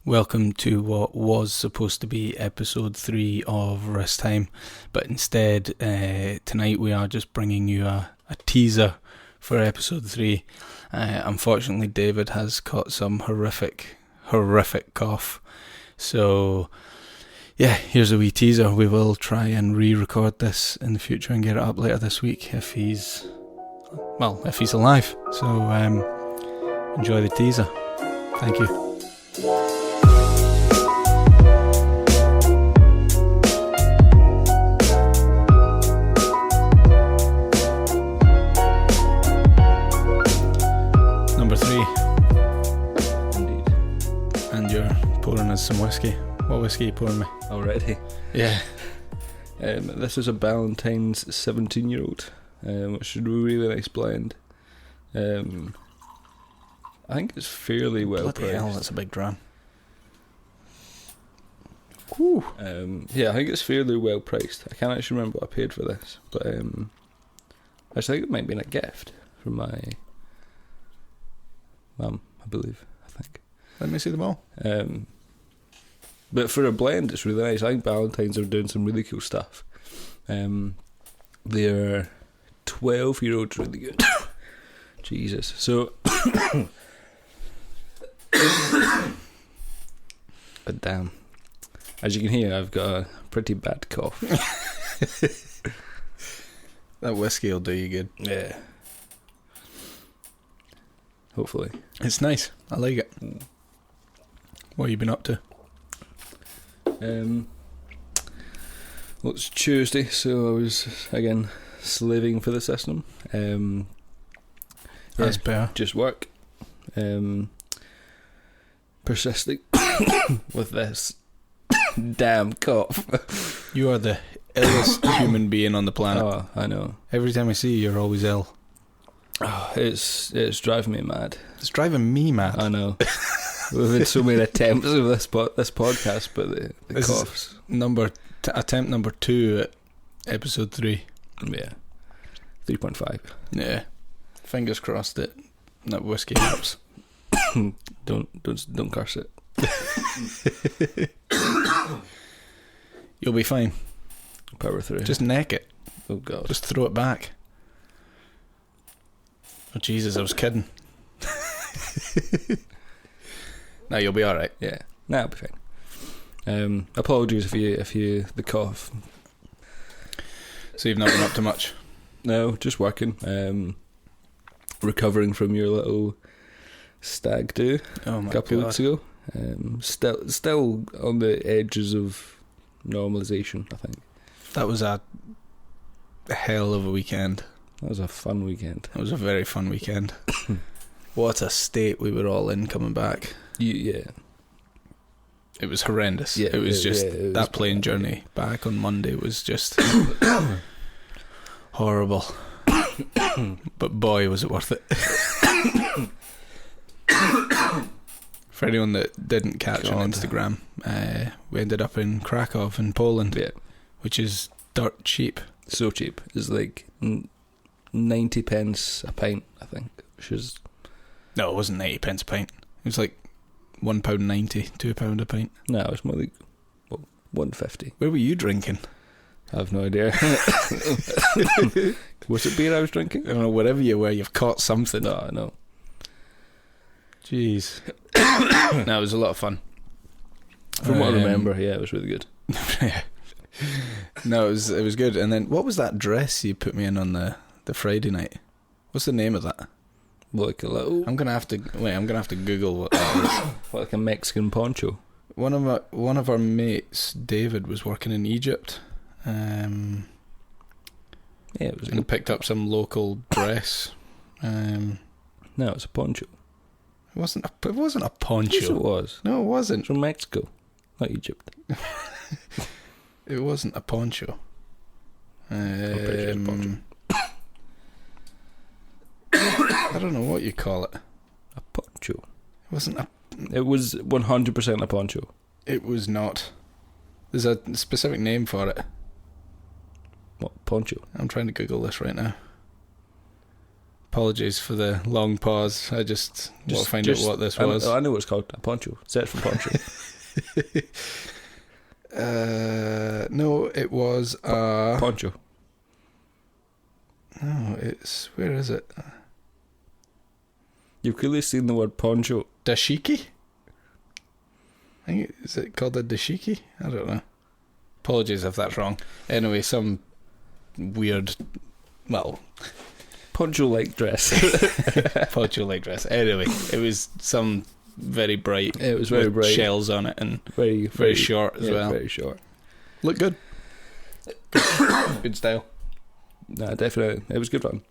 Welcome to what was supposed to be episode 3 of Rest Time, but instead tonight we are just bringing you a teaser for episode 3. Unfortunately, David has caught some horrific cough, so yeah, here's a wee teaser. We will try and re-record this in the future and get it up later this week if he's alive. So enjoy the teaser. Thank you. Number 3. Indeed. And you're pouring us some whiskey. What whiskey are you pouring me? Already? Yeah. This is a Ballantine's 17-year-old, which is really nice blend. I think it's fairly well Bloody priced. hell, that's a big dram. Whew. Yeah, I think it's fairly well priced. I can't actually remember what I paid for this, but I think it might have been a gift from my mum, I believe. Let me see them all. But for a blend, it's really nice. I think Ballantine's are doing some really cool stuff. Their 12-year-old's really good. Jesus. So, but damn, as you can hear, I've got a pretty bad cough. That whiskey will do you good. Yeah. Hopefully. It's nice. I like it. What have you been up to? Well, it's Tuesday, so I was again slaving for the system. That's better. Just work. Persisting with this damn cough. You are the illest human being on the planet. Oh, I know. Every time I see you, you're always ill. Oh, it's driving me mad. It's driving me mad. I know. We've had so many attempts of this podcast, but the This is coughs. Attempt number 2 at episode 3. Yeah. 3.5. Yeah. Fingers crossed that whiskey helps. Don't curse it. You'll be fine. Power through. Just neck it. Oh god. Just throw it back. Oh Jesus, I was kidding. No, you'll be alright. Yeah. Nah, I'll be fine. Apologies if you the cough. So you've not been up to much? No, just working. Recovering from your little stag do Oh my a couple God. weeks ago. Still on the edges of normalisation, I think. That was a hell of a weekend. That was a fun weekend. It was a very fun weekend. What a state we were all in coming back. Yeah. It was horrendous. Yeah, it was just it was that plane journey back on Monday was just horrible. But boy, was it worth it. For anyone that didn't catch on Instagram, we ended up in Krakow in Poland, Yeah. which is dirt cheap. So cheap. It's like 90 pence a pint, I think. Which is... No, it wasn't 90 pence a pint. It was like £1.90, £2 a pint. No, it's more like 150. Where were you drinking? I have no idea. Was it beer I was drinking? I don't know, wherever you were, you've caught something. No, I know. Jeez. No, it was a lot of fun. From what I remember, yeah, it was really good. No, it was good. And then, what was that dress you put me in on the Friday night? What's the name of that? Like a little... I'm gonna have to Google what that is. Like a Mexican poncho. One of our mates, David, was working in Egypt. Yeah, it was And picked up some local dress. No, it's a poncho. It wasn't a poncho. Yes, it was. No, it wasn't. It's from Mexico, not Egypt. It wasn't a poncho. I'm pretty sure it's a poncho. I don't know what you call it. A poncho. It wasn't a... It was 100% a poncho. It was not. There's a specific name for it. What, poncho? I'm trying to Google this right now. Apologies for the long pause. I just want to find out what this was. I know what it's called. A poncho. Search for poncho. No, it was a... Poncho. No, it's... Where is it? You've clearly seen the word poncho. Dashiki? Is it called a dashiki? I don't know. Apologies if that's wrong. Anyway, some weird... Well... Poncho-like dress. Poncho-like dress. Anyway, it was some very bright... It was very bright. Shells on it and very short as well. Very short. Look good. Good style. Nah, definitely. It was good fun.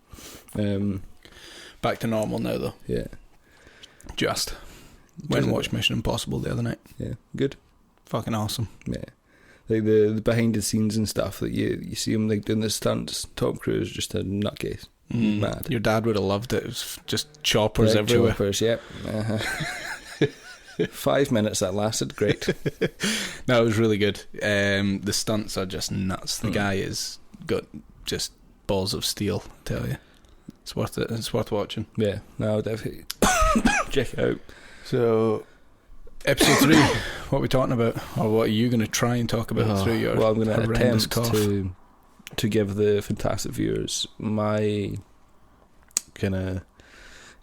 Back to normal now, though. Yeah. Just. Went and watched Mission Impossible the other night. Yeah, good. Fucking awesome. Yeah. Like the behind the scenes and stuff, that you see him like doing the stunts. Tom Cruise just a nutcase. Mad. Your dad would have loved it. It was just choppers everywhere. Choppers, yep. 5 minutes that lasted. Great. No, it was really good. The stunts are just nuts. The guy has got just balls of steel, I tell you. It's worth it. It's worth watching. Yeah, no, definitely. Check it out. So, episode 3, what are we talking about? Or what are you going to try and talk about through your I'm going to attempt cough? to give the fantastic viewers my kind of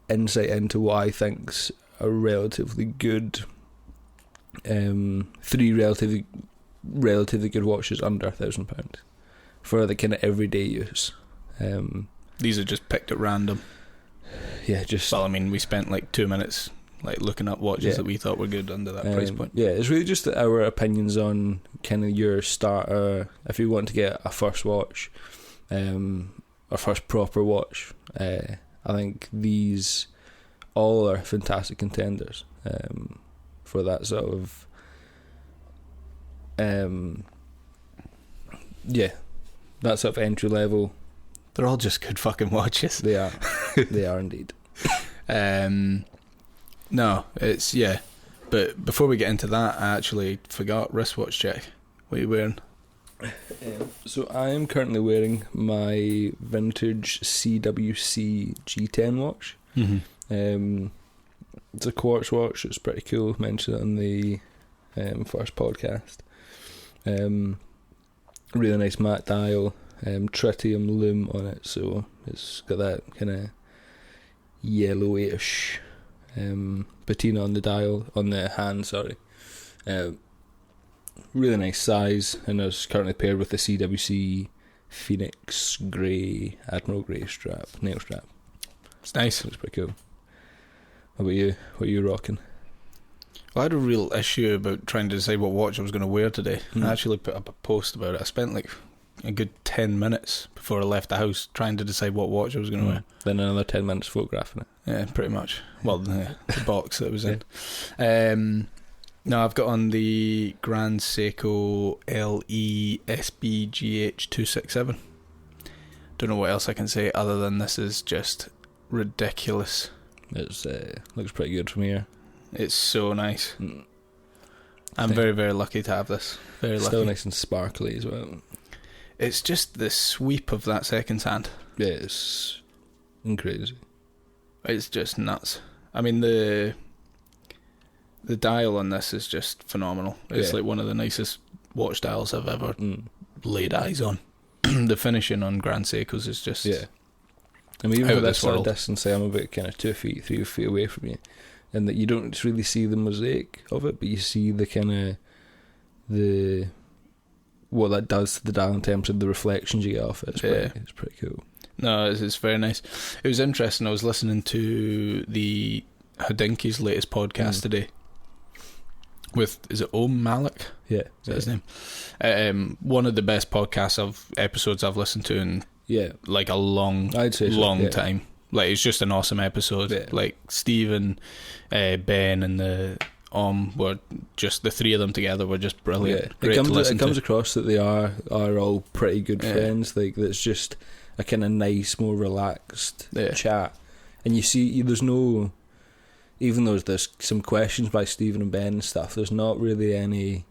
insight into what I think's a relatively good 3 relatively good watches under £1,000 for the kind of everyday use. These are just picked at random. Yeah, just... Well, I mean, we spent like 2 minutes like looking up watches that we thought were good under that price point. Yeah, it's really just our opinions on kind of your starter. If you want to get a first watch, or first proper watch, I think these all are fantastic contenders for that sort of that sort of entry level. They're all just good fucking watches. They are. They are indeed. No, it's... Yeah. But before we get into that, I actually forgot wristwatch check. What are you wearing? So I am currently wearing my vintage CWC G10 watch. Mm-hmm. It's a quartz watch. It's pretty cool. Mentioned it on the first podcast. Really nice matte dial. Tritium lume on it, so it's got that kind of yellowish patina on the dial, on the hand, sorry. Really nice size, and it's currently paired with the CWC Phoenix Grey, Admiral Grey nail strap. It's nice. It's pretty cool. How about you? What are you rocking? Well, I had a real issue about trying to decide what watch I was going to wear today. I actually put up a post about it. I spent like a good 10 minutes before I left the house trying to decide what watch I was going to wear. Then another 10 minutes photographing it. Yeah, pretty much. Well, the box that it was in. No, I've got on the Grand Seiko LE SBGH 267. Don't know what else I can say other than this is just ridiculous. It's looks pretty good from here. It's so nice. I'm very, very lucky to have this. Very lucky. Still nice and sparkly as well. It's just the sweep of that second hand. Yeah, it's crazy. It's just nuts. I mean, the dial on this is just phenomenal. It's like one of the nicest watch dials I've ever laid eyes on. The finishing on Grand Seikos is just... Yeah. I mean, even for this sort of distance, I'm about kind of 2 feet, 3 feet away from you, and that you don't really see the mosaic of it, but you see the kind of what that does to the dial in terms of the reflections you get off it. It's pretty cool. No, it's very nice. It was interesting. I was listening to the Hodinkie's latest podcast today with, is it Om Malik? Yeah. Is that his name? One of the best episodes I've listened to in like a long time. Like, it's just an awesome episode. Yeah. Like, Steve and Ben and the were just, the three of them together were just brilliant. Yeah. Great to listen to. It comes across that they are all pretty good friends. Like, it's just a kind of nice, more relaxed chat. And you see, there's no, even though there's some questions by Stephen and Ben and stuff, there's not really any,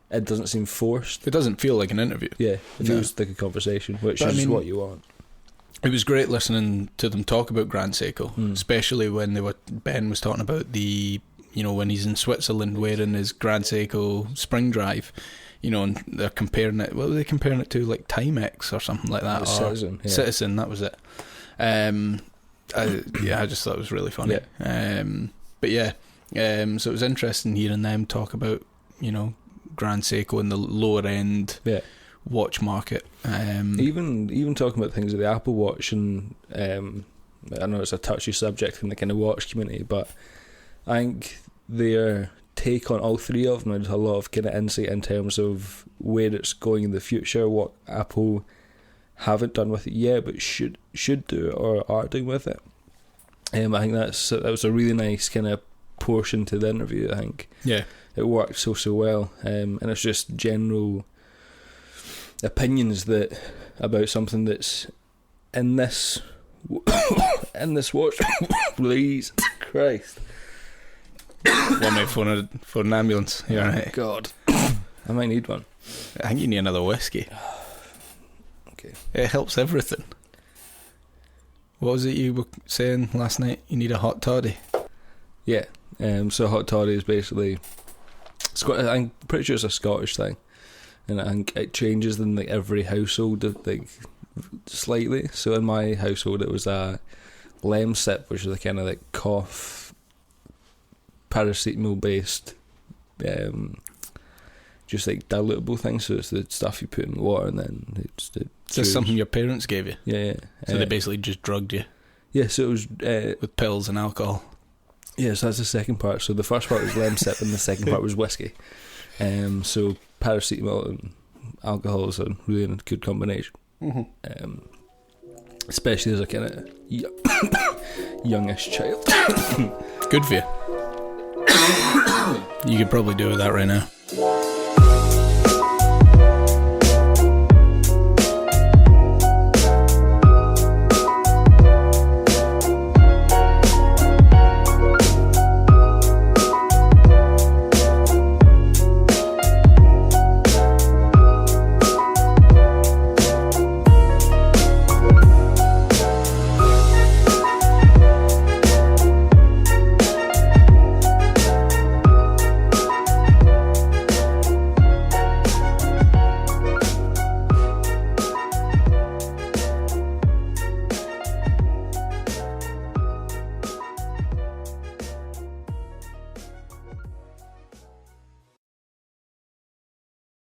it doesn't seem forced. It doesn't feel like an interview. Yeah, it feels like a conversation, which is what you want. It was great listening to them talk about Grand Seiko, especially when Ben was talking about when he's in Switzerland wearing his Grand Seiko spring drive, and they're comparing it. What were they comparing it to? Like Timex or something like that? Citizen. Yeah. Citizen, that was it. I just thought it was really funny. Yeah. So it was interesting hearing them talk about, Grand Seiko in the lower end watch market. Even talking about things with the Apple Watch, and I know it's a touchy subject in the kind of watch community, but I think their take on all three of them had a lot of kind of insight in terms of where it's going in the future, what Apple haven't done with it yet but should do or are doing with it. I think that was a really nice kind of portion to the interview. I think it worked so well, and it's just general opinions about something that's in this watch. Please Christ. Want me for an ambulance? You alright? God, I might need one. I think you need another whiskey. Okay. It helps everything. What was it you were saying last night? You need a hot toddy. Yeah. So hot toddy is basically I'm pretty sure it's a Scottish thing, and I think it changes in like every household like slightly. So in my household, it was a Lemsip, which is a kind of like cough paracetamol based, just like dilutable thing. So it's the stuff you put in water, and then it's just something your parents gave you. Yeah. So they basically just drugged you. Yeah. So it was with pills and alcohol. Yeah, so that's the second part. So the first part was Lemsip, and the second part was whiskey. So paracetamol and alcohol is a really good combination. Mm-hmm. Especially as a kind of youngish child. Good for you. You could probably do with that right now.